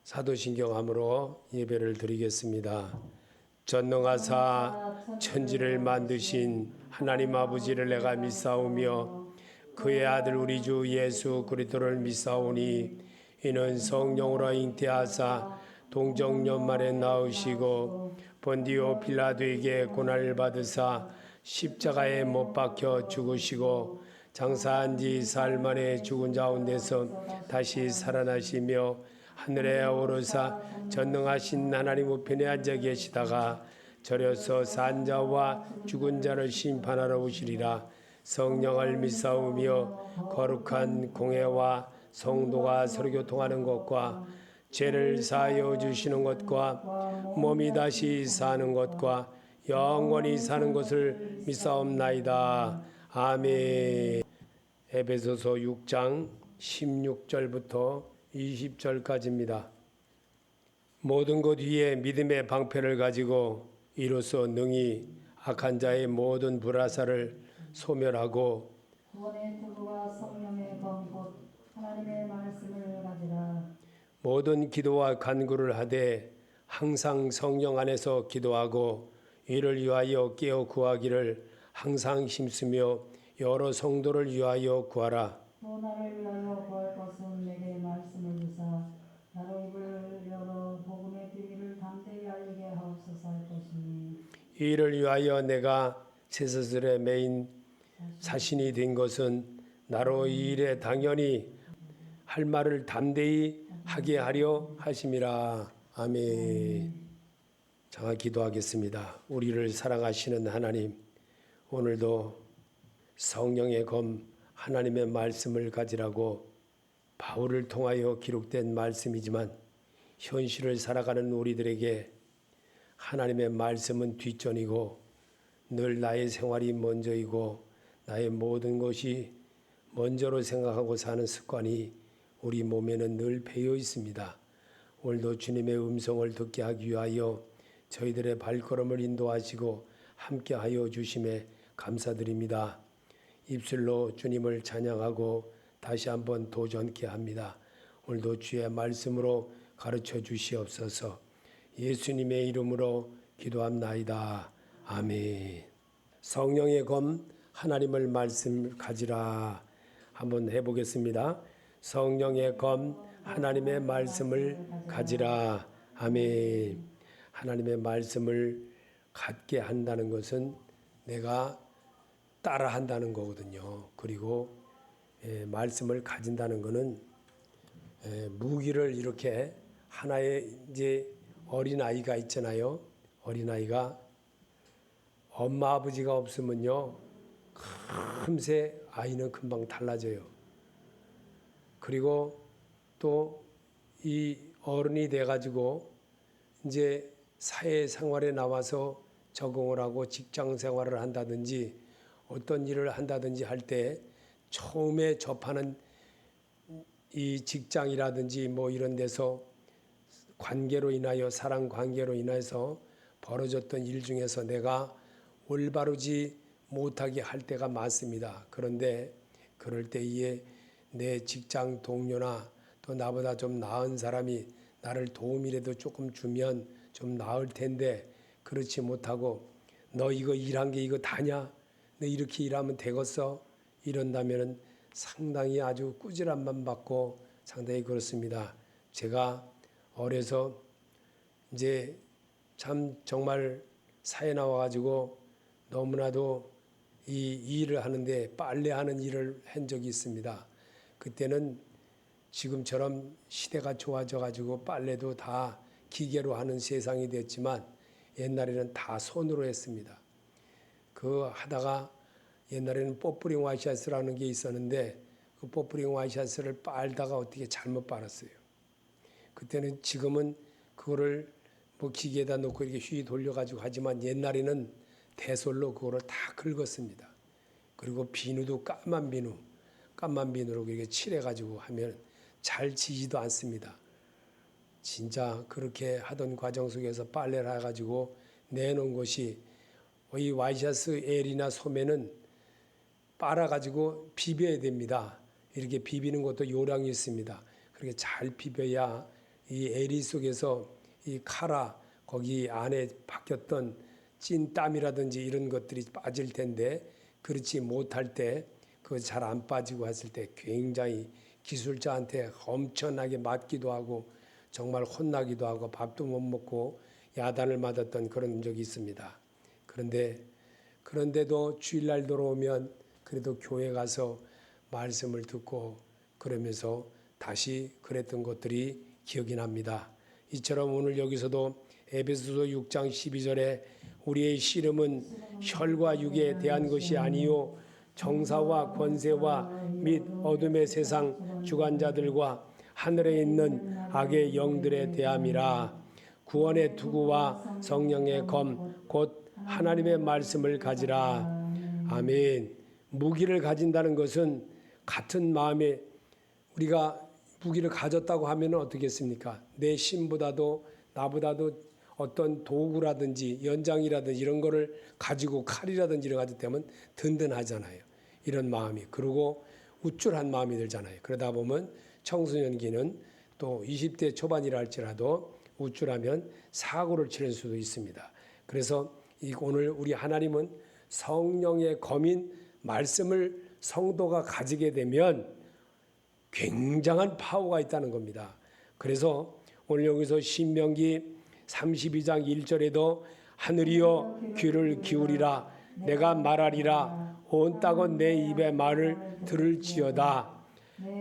사도신경함으로 예배를 드리겠습니다. 전능하사 천지를 만드신 하나님 아버지를 내가 믿사오며 그의 아들 우리 주 예수 그리스도를 믿사오니 이는 성령으로 잉태하사 동정연말에 낳으시고 본디오 빌라도에게 고난을 받으사 십자가에 못 박혀 죽으시고 장사한 지 사흘 만에 죽은 가운데서 다시 살아나시며 하늘에 오르사 전능하신 하나님 우편에 앉아 계시다가 저려서 산 자와 죽은 자를 심판하러 오시리라. 성령을 믿사오며 거룩한 공회와 성도가 서로 교통하는 것과 죄를 사하여 주시는 것과 몸이 다시 사는 것과 영원히 사는 것을 믿사옵나이다. 아멘. 에베소서 6장 16절부터 20절까지입니다. 모든 것 위에 믿음의 방패를 가지고 이로써 능히 악한 자의 모든 불화살을 소멸하고 구원의 투구와 성령의 검 곧 하나님의 말씀을 가지라. 모든 기도와 간구를 하되 항상 성령 안에서 기도하고 이를 위하여 깨어 구하기를 항상 힘쓰며 여러 성도를 위하여 구하라. 또 나를 위하여 구할 것은 내게 말씀을 주사 나로 입을 열어 복음의 비밀을 담대히 알리게 하옵소서 할 것이니 이를 위하여 내가 쇠사슬에 매인 사신이 된 것은 나로 이 일에 당연히 할 말을 담대히 하게 하려 하심이라. 아멘. 자, 기도하겠습니다. 우리를 사랑하시는 하나님, 오늘도 성령의 검 하나님의 말씀을 가지라고 바울을 통하여 기록된 말씀이지만 현실을 살아가는 우리들에게 하나님의 말씀은 뒷전이고 늘 나의 생활이 먼저이고 나의 모든 것이 먼저로 생각하고 사는 습관이 우리 몸에는 늘 배어 있습니다. 오늘도 주님의 음성을 듣게 하기 위하여 저희들의 발걸음을 인도하시고 함께하여 주심에 감사드립니다. 입술로 주님을 찬양하고 다시 한번 도전케 합니다. 오늘도 주의 말씀으로 가르쳐 주시옵소서. 예수님의 이름으로 기도합나이다. 아멘. 성령의 검 하나님을 말씀 가지라. 한번 해보겠습니다. 성령의 검 하나님의 말씀을 가지라. 아멘. 하나님의 말씀을 갖게 한다는 것은 내가 따라 한다는 거거든요. 그리고 말씀을 가진다는 것은 무기를 이렇게 하나의 이제 어린아이가 있잖아요. 어린아이가 엄마 아버지가 없으면요. 금세 아이는 금방 달라져요. 그리고 또 이 어른이 돼가지고 이제 사회생활에 나와서 적응을 하고 직장 생활을 한다든지 어떤 일을 한다든지 할 때 처음에 접하는 이 직장이라든지 뭐 이런 데서 관계로 인하여 사랑 관계로 인해서 벌어졌던 일 중에서 내가 올바르지 못하게 할 때가 많습니다. 그런데 그럴 때에 내 직장 동료나 또 나보다 좀 나은 사람이 나를 도움이라도 조금 주면 좀 나을 텐데 그렇지 못하고 너 이거 일한 게 이거 다냐? 너 이렇게 일하면 되겠어? 이런다면 상당히 아주 꾸지람만 받고 상당히 그렇습니다. 제가 어려서 이제 참 정말 사회 나와가지고 너무나도 이 일을 하는데 빨래하는 일을 한 적이 있습니다. 그때는 지금처럼 시대가 좋아져가지고 빨래도 다 기계로 하는 세상이 됐지만 옛날에는 다 손으로 했습니다. 그 하다가 옛날에는 뽀뿌링 와이셔츠라는 게 있었는데 그 뽀뿌링 와이셔츠를 빨다가 어떻게 잘못 빨았어요. 그때는 지금은 그거를 뭐 기계에다 놓고 이렇게 휘 돌려가지고 하지만 옛날에는 대솔로 그거를 다 긁었습니다. 그리고 비누도 까만 비누로 이렇게 칠해가지고 하면 잘 지지도 않습니다. 진짜 그렇게 하던 과정 속에서 빨래를 해가지고 내놓은 것이 이 와이셔츠 L이나 소매는 빨아가지고 비벼야 됩니다. 이렇게 비비는 것도 요령이 있습니다. 그렇게 잘 비벼야 이 에리 속에서 이 카라 거기 안에 박혔던 찐 땀이라든지 이런 것들이 빠질 텐데 그렇지 못할 때 그거 잘 안 빠지고 했을 때 굉장히 기술자한테 엄청나게 맞기도 하고 정말 혼나기도 하고 밥도 못 먹고 야단을 맞았던 그런 적이 있습니다. 그런데도 주일날 들어오면 그래도 교회 가서 말씀을 듣고 그러면서 다시 그랬던 것들이 기억이 납니다. 이처럼 오늘 여기서도 에베소서 6장 12절에 우리의 씨름은 혈과 육에 대한 것이 아니요 정사와 권세와 및 어둠의 세상 주관자들과 하늘에 있는 악의 영들에 대함이라. 구원의 투구와 성령의 검 곧 하나님의 말씀을 가지라. 아멘. 무기를 가진다는 것은 같은 마음에 우리가 무기를 가졌다고 하면 어떻겠습니까? 내 신보다도 나보다도 어떤 도구라든지 연장이라든지 이런 거를 가지고 칼이라든지 이런 가지고 되면 든든하잖아요. 이런 마음이. 그리고 우쭐한 마음이 들잖아요. 그러다 보면 청소년기는 또 20대 초반이라 할지라도 우쭐하면 사고를 치를 수도 있습니다. 그래서 오늘 우리 하나님은 성령의 검인 말씀을 성도가 가지게 되면 굉장한 파워가 있다는 겁니다. 그래서 오늘 여기서 신명기 32장 1절에도 하늘이여 귀를 기울이라 내가 말하리라 온 땅은 내 입의 말을 들을지어다.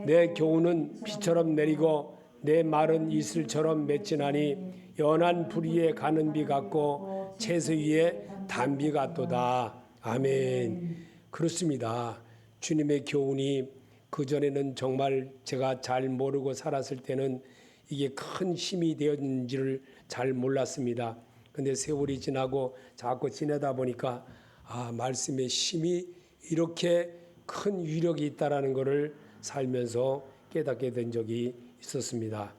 내 교훈은 비처럼 내리고 내 말은 이슬처럼 맺히나니 연한 불 위에 가는 비 같고 채소 위에 단비 같도다. 아멘. 그렇습니다. 주님의 교훈이 그전에는 정말 제가 잘 모르고 살았을 때는 이게 큰 힘이 되었는지를 잘 몰랐습니다. 근데 세월이 지나고 자꾸 지내다 보니까 말씀의 힘이 이렇게 큰 위력이 있다라는 것을 살면서 깨닫게 된 적이 있었습니다.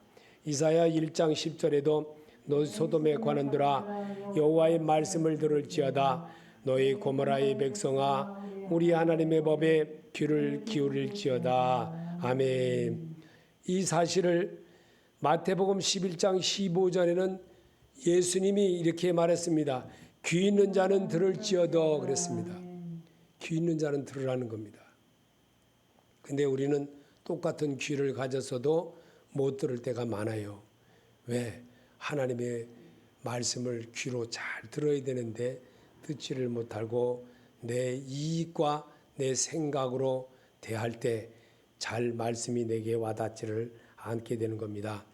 이사야 1장 10절에도 너 소돔에 관한들아 여호와의 말씀을 들을지어다. 너희 고모라의 백성아 우리 하나님의 법에 귀를 기울일지어다. 아멘. 이 사실을 마태복음 11장 15절에는 예수님이 이렇게 말했습니다. 귀 있는 자는 들을지어다 그랬습니다. 귀 있는 자는 들으라는 겁니다. 근데 우리는 똑같은 귀를 가졌어도 못 들을 때가 많아요. 왜? 하나님의 말씀을 귀로 잘 들어야 되는데 듣지를 못하고 내 이익과 내 생각으로 대할 때 잘 말씀이 내게 와닿지를 않게 되는 겁니다.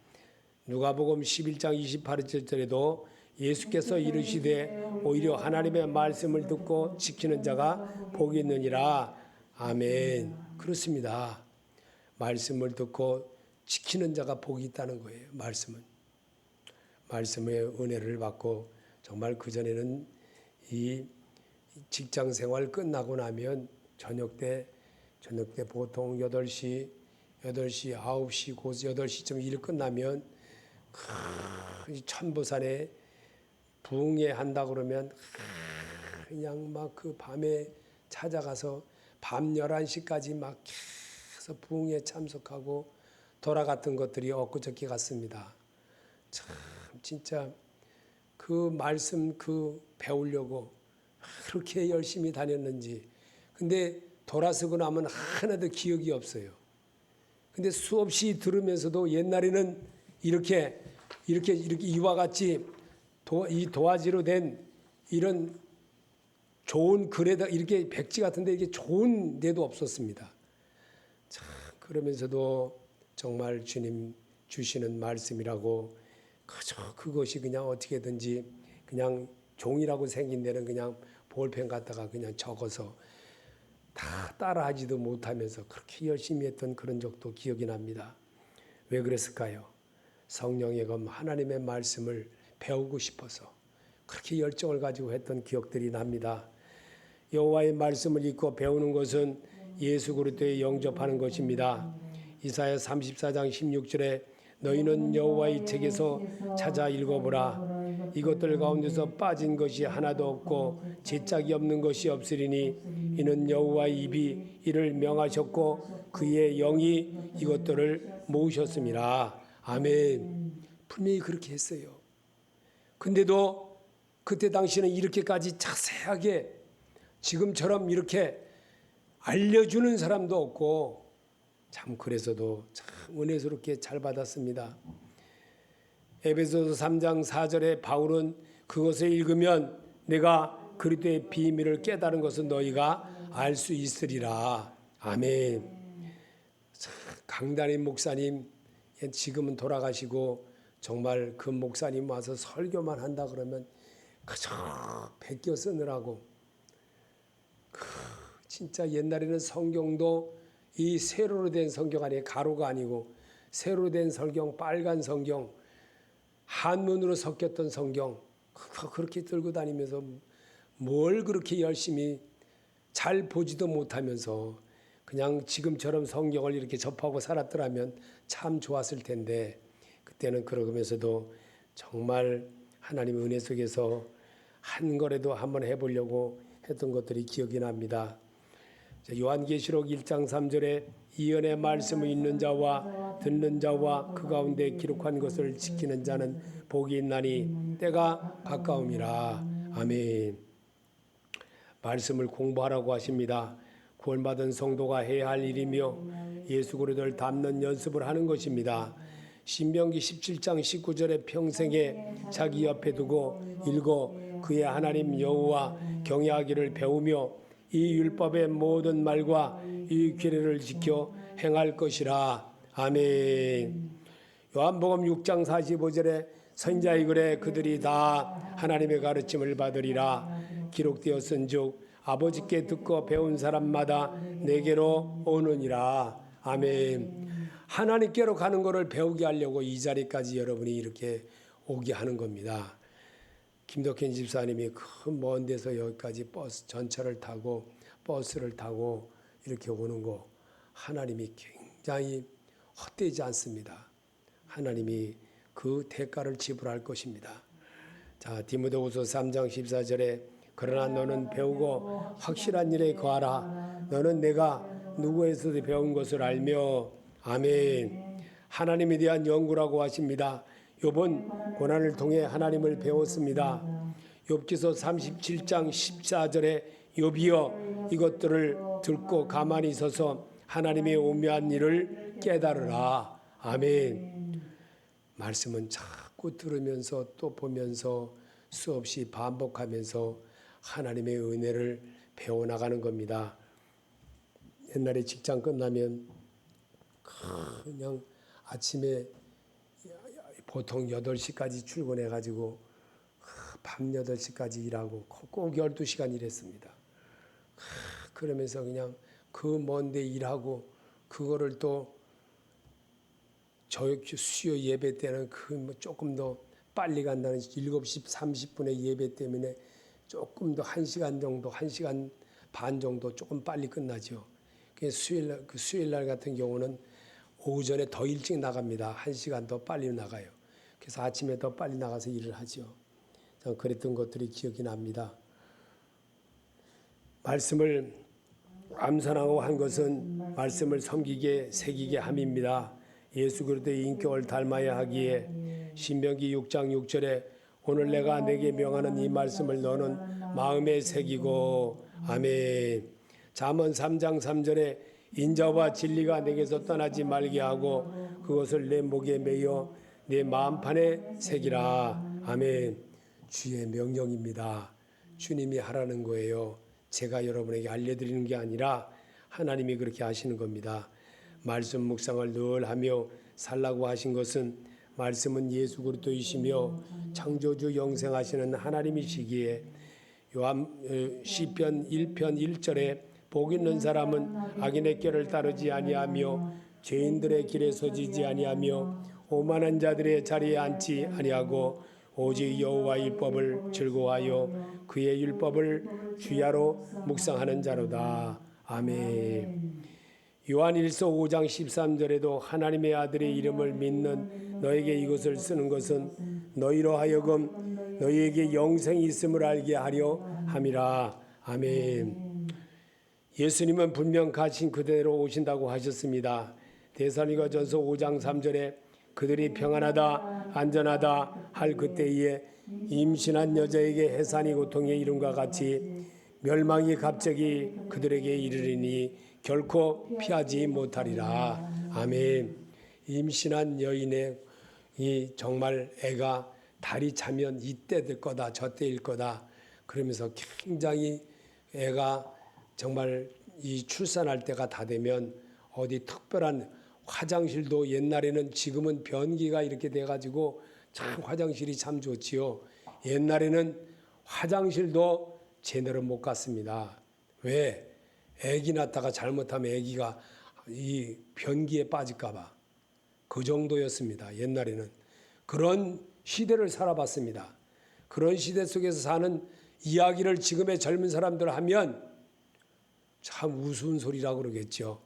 누가복음 11장 28절에도 예수께서 이르시되 오히려 하나님의 말씀을 듣고 지키는 자가 복이 있느니라. 아멘. 그렇습니다. 말씀을 듣고 지키는 자가 복이 있다는 거예요. 말씀의 은혜를 받고 정말 그전에는 이 직장 생활 끝나고 나면 저녁 때 보통 8시, 9시, 곧 8시쯤 일 끝나면 천부산에 부흥회 한다 그러면 그냥 막 그 밤에 찾아가서 밤 11시까지 막 계속 부흥회 참석하고 돌아갔던 것들이 엊그저께 같습니다. 참 진짜 그 말씀 배우려고 그렇게 열심히 다녔는지. 근데 돌아서고 나면 하나도 기억이 없어요. 근데 수없이 들으면서도 옛날에는 이렇게 이와 같이 이 도화지로 된 이런 좋은 글에다 이렇게 백지 같은데 이게 좋은 데도 없었습니다. 참 그러면서도 정말 주님 주시는 말씀이라고 그것이 그냥 어떻게든지 그냥 종이라고 생긴 데는 그냥 볼펜 갖다가 그냥 적어서 다 따라하지도 못하면서 그렇게 열심히 했던 그런 적도 기억이 납니다. 왜 그랬을까요? 성령의 검 하나님의 말씀을 배우고 싶어서 그렇게 열정을 가지고 했던 기억들이 납니다. 여호와의 말씀을 읽고 배우는 것은 예수 그리스도에 영접하는 것입니다. 이사야 34장 16절에 너희는 여호와의 책에서 찾아 읽어보라. 이것들 가운데서 빠진 것이 하나도 없고 제짝이 없는 것이 없으리니 이는 여호와의 입이 이를 명하셨고 그의 영이 이것들을 모으셨음이라. 아멘. 분명히 그렇게 했어요. 근데도 그때 당시는 이렇게까지 자세하게 지금처럼 이렇게 알려주는 사람도 없고 참 그래서도 참 은혜스럽게 잘 받았습니다. 에베소서 3장 4절에 바울은 그것을 읽으면 내가 그리스도의 비밀을 깨달은 것은 너희가 알 수 있으리라. 아멘. 강단임 목사님 지금은 돌아가시고 정말 그 목사님 와서 설교만 한다 그러면 그저 베껴 쓰느라고 진짜 옛날에는 성경도 이 세로로 된 성경 아니에요. 가로가 아니고 세로로 된 성경, 빨간 성경, 한문으로 섞였던 성경 그렇게 들고 다니면서 뭘 그렇게 열심히 잘 보지도 못하면서 그냥 지금처럼 성경을 이렇게 접하고 살았더라면 참 좋았을 텐데 그때는 그러면서도 정말 하나님의 은혜 속에서 한 거라도 한번 해보려고 했던 것들이 기억이 납니다. 요한계시록 1장 3절에 이언의 말씀을 읽는 자와 듣는 자와 그 가운데 기록한 것을 지키는 자는 복이 있나니 때가 가까움이라. 아멘. 말씀을 공부하라고 하십니다. 구원받은 성도가 해야 할 일이며 예수 그리스도를 닮는 연습을 하는 것입니다. 신명기 17장 19절에 평생에 자기 옆에 두고 읽어 그의 하나님 여호와 경외하기를 배우며 이 율법의 모든 말과 이 규례를 지켜 행할 것이라. 아멘. 요한복음 6장 45절에 선지자의 글에 그들이 다 하나님의 가르침을 받으리라. 기록되었은즉 아버지께 듣고 배운 사람마다 내게로 오느니라. 아멘. 하나님께로 가는 것을 배우게 하려고 이 자리까지 여러분이 이렇게 오게 하는 겁니다. 김덕현 집사님이 그 먼 데서 여기까지 버스 전철을 타고 버스를 타고 이렇게 오는 거 하나님이 굉장히 헛되지 않습니다. 하나님이 그 대가를 지불할 것입니다. 자, 디모데후서 3장 14절에 그러나 너는 배우고 확실한 일에 거하라. 너는 내가 누구에서도 배운 것을 알며. 아멘. 하나님에 대한 연구라고 하십니다. 욥은 고난을 통해 하나님을 배웠습니다. 욥기서 37장 14절에 욥이여 이것들을 듣고 가만히 있어서 하나님의 오묘한 일을 깨달으라. 아멘. 말씀은 자꾸 들으면서 또 보면서 수없이 반복하면서 하나님의 은혜를 배워나가는 겁니다. 옛날에 직장 끝나면 그냥 아침에 보통 8시까지 출근해가지고 밤 8시까지 일하고 꼭 12시간 일했습니다. 그러면서 그냥 그 먼데 일하고 그거를 또 수요 예배 때는 조금 더 빨리 간다는 7시 30분의 예배 때문에 조금 더 1시간 정도, 1시간 반 정도 조금 빨리 끝나죠. 수요일 날 같은 경우는 오전에 더 일찍 나갑니다. 1시간 더 빨리 나가요. 그래서 아침에 더 빨리 나가서 일을 하죠. 그랬던 것들이 기억이 납니다. 말씀을 암산하고 한 것은 말씀을 섬기게 새기게 함입니다. 예수 그리스도의 인격을 닮아야 하기에 신명기 6장 6절에 오늘 내가 내게 명하는 이 말씀을 너는 마음에 새기고. 아멘. 잠언 3장 3절에 인자와 진리가 내게서 떠나지 말게 하고 그것을 내 목에 매여 내 마음판에 새기라. 아멘. 주의 명령입니다. 주님이 하라는 거예요. 제가 여러분에게 알려드리는 게 아니라 하나님이 그렇게 하시는 겁니다. 말씀 묵상을 늘 하며 살라고 하신 것은 말씀은 예수 그리스도이시며 창조주 영생하시는 하나님이시기에 시편 1편 1절에 복 있는 사람은 악인의 꾀를 따르지 아니하며 죄인들의 길에 서지지 아니하며 오만한 자들의 자리에 앉지 아니하고 오직 여호와의 율법을 즐거워하여 그의 율법을 주야로 묵상하는 자로다. 아멘. 요한일서 5장 13절에도 하나님의 아들의 이름을 믿는 너에게 이것을 쓰는 것은 너희로 하여금 너희에게 영생이 있음을 알게 하려 함이라. 아멘. 예수님은 분명 가신 그대로 오신다고 하셨습니다. 데살로니가전서 5장 3절에 그들이 평안하다 안전하다 할 그때에 임신한 여자에게 해산이 고통에 이름과 같이 멸망이 갑자기 그들에게 이르리니 결코 피하지 못하리라. 아멘. 임신한 여인의 이 정말 애가 달이 차면 이때 될 거다 저때일 거다 그러면서 굉장히 애가 정말 이 출산할 때가 다 되면 어디 특별한 화장실도 옛날에는 지금은 변기가 이렇게 돼가지고 참 화장실이 참 좋지요. 옛날에는 화장실도 제대로 못 갔습니다. 왜? 애기 낳다가 잘못하면 애기가 이 변기에 빠질까봐 그 정도였습니다. 옛날에는 그런 시대를 살아봤습니다. 그런 시대 속에서 사는 이야기를 지금의 젊은 사람들 하면 참 우스운 소리라고 그러겠죠.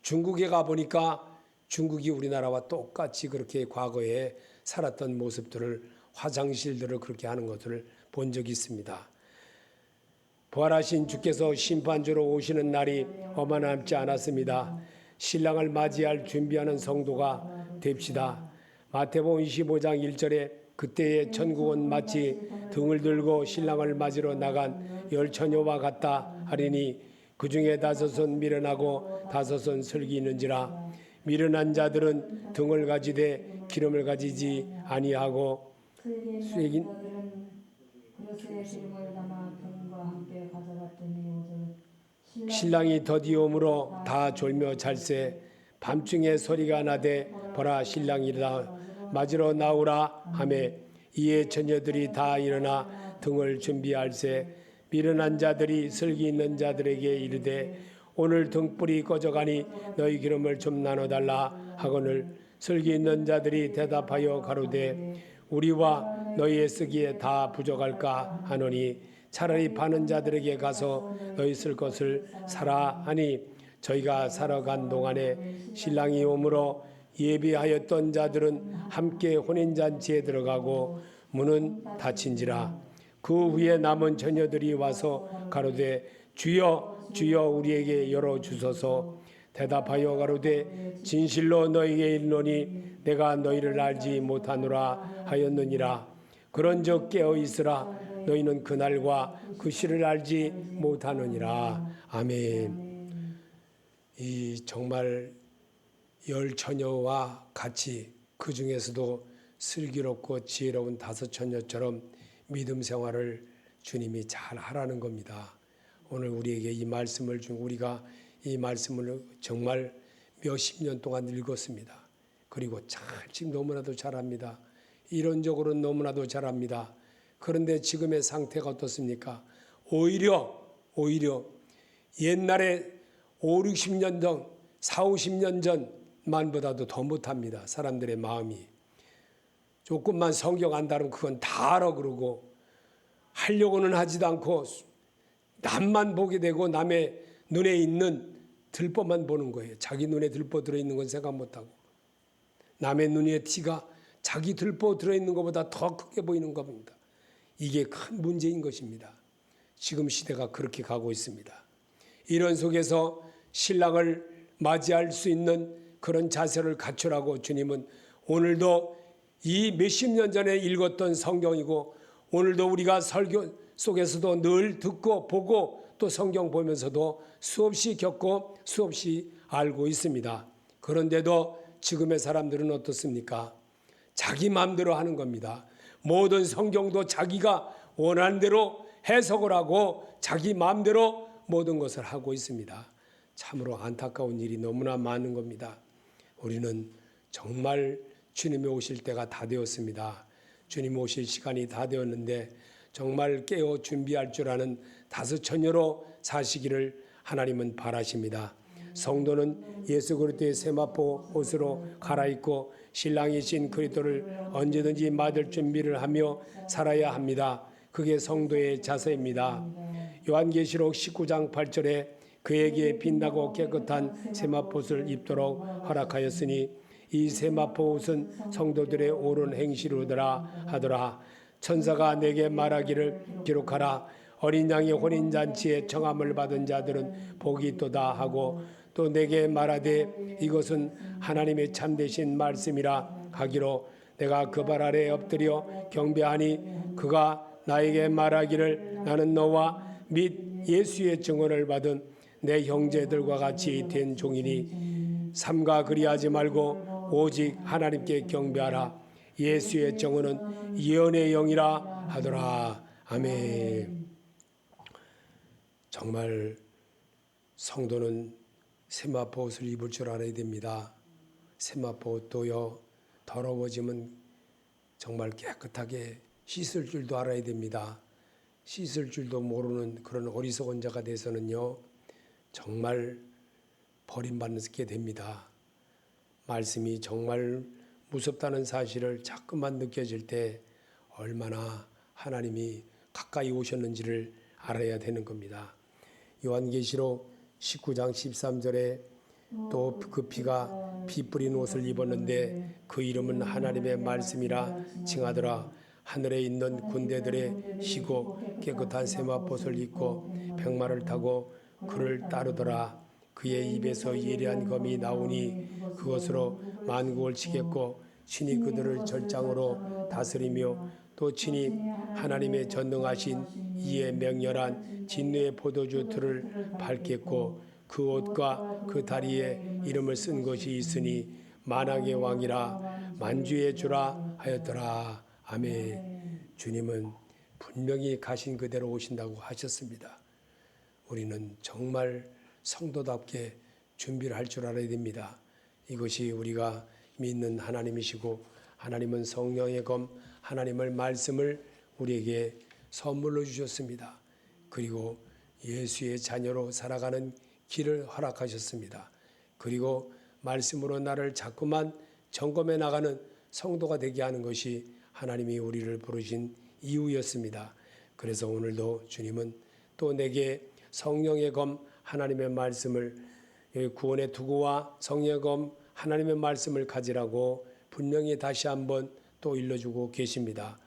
중국에 가보니까 중국이 우리나라와 똑같이 그렇게 과거에 살았던 모습들을 화장실들을 그렇게 하는 것을 본 적이 있습니다. 부활하신 주께서 심판주로 오시는 날이 얼마 남지 않았습니다. 신랑을 맞이할 준비하는 성도가 됩시다. 마태복음 25장 1절에 그때의 천국은 마치 등을 들고 신랑을 맞으러 나간 열 처녀와 같다 하리니 그 중에 5은 미련하고 5은 슬기 있는지라. 미련한 자들은 등을 가지되 기름을 가지지 아니하고 슬기 자들은 그릇에 기름을 담아 등과 함께 가져갔더니 신랑이 더디오므로 다 졸며 잘세. 밤중에 소리가 나되 보라 신랑이라 맞으러 나오라 하매 이에 처녀들이 다 일어나 등을 준비할세. 미련한 자들이 슬기 있는 자들에게 이르되 오늘 등불이 꺼져가니 너희 기름을 좀 나눠달라 하거늘 슬기 있는 자들이 대답하여 가로되 우리와 너희의 쓰기에 다 부족할까 하노니 차라리 파는 자들에게 가서 너희 쓸 것을 사라 하니 저희가 사러 간 동안에 신랑이 오므로 예비하였던 자들은 함께 혼인잔치에 들어가고 문은 닫힌지라. 그 후에 남은 처녀들이 와서 가로되 주여 주여 우리에게 열어주소서. 대답하여 가로되 진실로 너희에게 이르노니 내가 너희를 알지 못하노라 하였느니라. 그런즉 깨어 있으라. 너희는 그날과 그 시를 알지 못하느니라. 아멘. 이 정말 열 처녀와 같이 그 중에서도 슬기롭고 지혜로운 5 처녀처럼 믿음 생활을 주님이 잘 하라는 겁니다. 오늘 우리에게 이 말씀을 우리가 이 말씀을 정말 몇십 년 동안 읽었습니다. 그리고 지금 너무나도 잘합니다. 이론적으로는 너무나도 잘합니다. 그런데 지금의 상태가 어떻습니까? 오히려 옛날에 5, 60년 전, 4, 50년 전만보다도 더 못합니다. 사람들의 마음이. 조금만 성경 안다면 그건 다 알아 그러고 하려고는 하지도 않고 남만 보게 되고 남의 눈에 있는 들보만 보는 거예요. 자기 눈에 들보 들어있는 건 생각 못하고 남의 눈에 티가 자기 들보 들어있는 것보다 더 크게 보이는 겁니다. 이게 큰 문제인 것입니다. 지금 시대가 그렇게 가고 있습니다. 이런 속에서 신랑을 맞이할 수 있는 그런 자세를 갖추라고 주님은 오늘도 이 몇십 년 전에 읽었던 성경이고 오늘도 우리가 설교 속에서도 늘 듣고 보고 또 성경 보면서도 수없이 겪고 수없이 알고 있습니다. 그런데도 지금의 사람들은 어떻습니까? 자기 마음대로 하는 겁니다. 모든 성경도 자기가 원하는 대로 해석을 하고 자기 마음대로 모든 것을 하고 있습니다. 참으로 안타까운 일이 너무나 많은 겁니다. 우리는 정말 주님이 오실 때가 다 되었습니다. 주님 오실 시간이 다 되었는데 정말 깨어 준비할 줄 아는 5 처녀로 사시기를 하나님은 바라십니다. 성도는 예수 그리스도의 세마포 옷으로 갈아입고 신랑이신 그리스도를 언제든지 맞을 준비를 하며 살아야 합니다. 그게 성도의 자세입니다. 요한계시록 19장 8절에 그에게 빛나고 깨끗한 세마포옷을 입도록 허락하였으니 이 세마포 옷은 성도들의 옳은 행실이로더라 하더라. 천사가 내게 말하기를 기록하라. 어린 양의 혼인잔치에 청함을 받은 자들은 복이 있도다 하고 또 내게 말하되 이것은 하나님의 참되신 말씀이라 하기로 내가 그 발 아래에 엎드려 경배하니 그가 나에게 말하기를 나는 너와 및 예수의 증언을 받은 내 형제들과 같이 된 종이니 삼가 그리하지 말고 오직 하나님께 경배하라. 예수의 증언은 예언의 영이라 하더라. 아멘. 정말 성도는 세마포 옷을 입을 줄 알아야 됩니다. 세마포 옷도요, 더러워지면 정말 깨끗하게 씻을 줄도 알아야 됩니다. 씻을 줄도 모르는 그런 어리석은 자가 돼서는요, 정말 버림받게 됩니다. 말씀이 정말 무섭다는 사실을 자꾸만 느껴질 때 얼마나 하나님이 가까이 오셨는지를 알아야 되는 겁니다. 요한계시록 19장 13절에 또 그 피가 피 뿌린 옷을 입었는데 그 이름은 하나님의 말씀이라 칭하더라. 하늘에 있는 군대들의 희고 깨끗한 세마포옷을 입고 백마를 타고 그를 따르더라. 그의 입에서 예리한 검이 나오니 그것으로 만국을 치겠고 친히 그들을 절장으로 다스리며 또 친히 하나님의 전능하신 이에 맹렬한 진노의 포도주 틀을 밟겠고 그 옷과 그 다리에 이름을 쓴 것이 있으니 만왕의 왕이라 만주의 주라 하였더라. 아멘. 주님은 분명히 가신 그대로 오신다고 하셨습니다. 우리는 정말 성도답게 준비를 할 줄 알아야 됩니다. 이것이 우리가 믿는 하나님이시고 하나님은 성령의 검 하나님의 말씀을 우리에게 선물로 주셨습니다. 그리고 예수의 자녀로 살아가는 길을 허락하셨습니다. 그리고 말씀으로 나를 자꾸만 점검해 나가는 성도가 되게 하는 것이 하나님이 우리를 부르신 이유였습니다. 그래서 오늘도 주님은 또 내게 성령의 검 하나님의 말씀을 구원의 투구와 성령의 검 하나님의 말씀을 가지라고 분명히 다시 한번 또 일러주고 계십니다.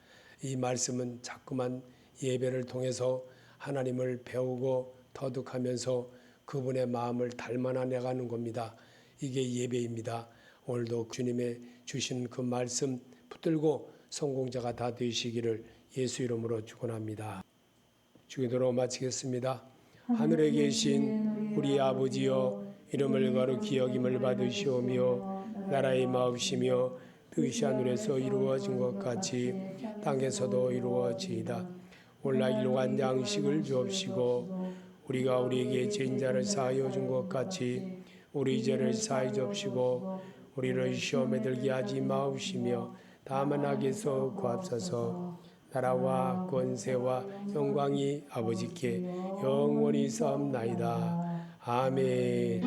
이 말씀은 자꾸만 예배를 통해서 하나님을 배우고 터득하면서 그분의 마음을 닮아나 나가는 겁니다. 이게 예배입니다. 오늘도 주님의 주신 그 말씀 붙들고 성공자가 다 되시기를 예수 이름으로 축원합니다. 주기도로 마치겠습니다. 하늘에 계신 우리 아버지여, 이름을 거룩히 여김을 받으시오며 나라의 마옵시며 뜻이 하늘에서 이루어진 것 같이 땅에서도 이루어지이다. 오늘날 일용할 양식을 주옵시고 우리가 우리에게 죄인 자를 사하여 준 것 같이 우리 죄를 사하여 주옵시고 우리를 시험에 들게 하지 마옵시며 다만 악에서 구하옵소서. 나라와 권세와 영광이 아버지께 영원히 사옵나이다. 아멘.